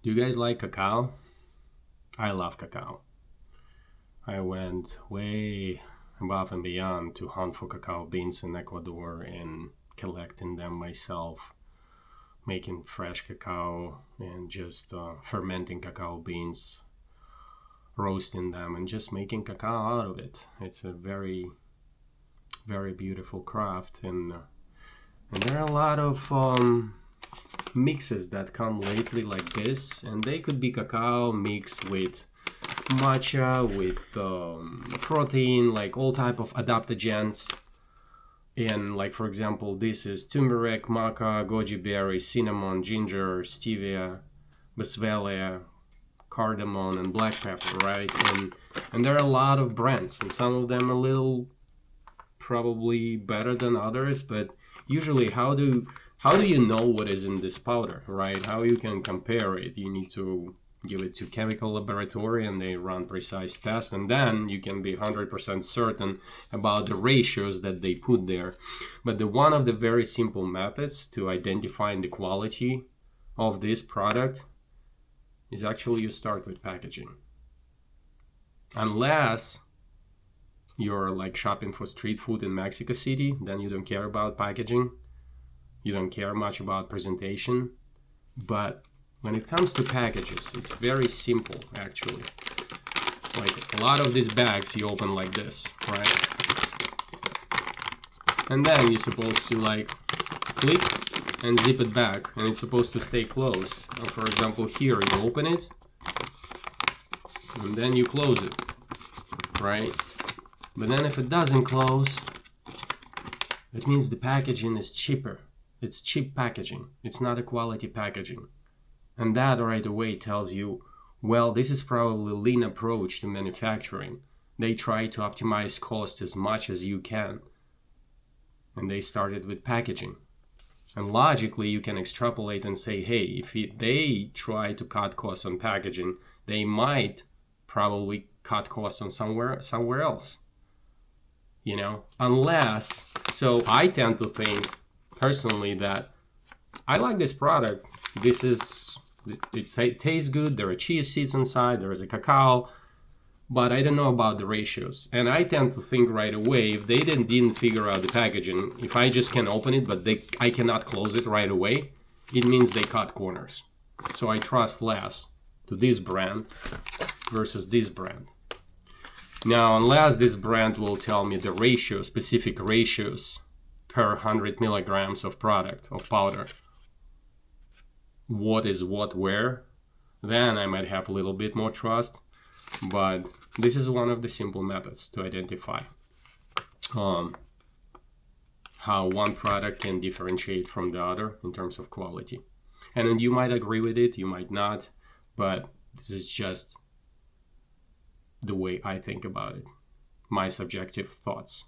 Do you guys like cacao? I love cacao. I went way above and beyond to hunt for cacao beans in Ecuador and collecting them myself, making fresh cacao and just fermenting cacao beans, roasting them, and just making cacao out of it. It's a very, very beautiful craft, and there are a lot of mixes that come lately like this, and they could be cacao mixed with matcha, with protein, like all type of adaptogens. And like, for example, this is turmeric, maca, goji berry, cinnamon, ginger, stevia, boswellia, cardamom, and black pepper, right? And there are a lot of brands, and some of them are a little probably better than others, but usually how do you know what is in this powder, right? How you can compare it? You need to give it to chemical laboratory and they run precise tests, and then you can be 100% certain about the ratios that they put there. But one of the very simple methods to identifying the quality of this product is actually you start with packaging. Unless you're like shopping for street food in Mexico City, then you don't care about packaging. You don't care much about presentation. But when it comes to packages, it's very simple actually. Like a lot of these bags you open like this, right? And then you're supposed to like click and zip it back, and it's supposed to stay closed. For example, here you open it and then you close it, right? But then if it doesn't close, it means the packaging is cheaper. It's cheap packaging. It's not a quality packaging. And that right away tells you, well, this is probably a lean approach to manufacturing. They try to optimize cost as much as you can. And they started with packaging. And logically, you can extrapolate and say, hey, if they try to cut costs on packaging, they might probably cut costs on somewhere else. You know, unless, so I tend to think personally that I like this product. It tastes good. There are chia seeds inside. There is a cacao, but I don't know about the ratios. And I tend to think right away, if they didn't figure out the packaging, if I just can open it, but I cannot close it right away, it means they cut corners. So I trust less to this brand versus this brand. Now, unless this brand will tell me the ratio, specific ratios per 100 milligrams of product, of powder, what is what where, then I might have a little bit more trust. But this is one of the simple methods to identify how one product can differentiate from the other in terms of quality. And then you might agree with it, you might not, but this is just the way I think about it, my subjective thoughts.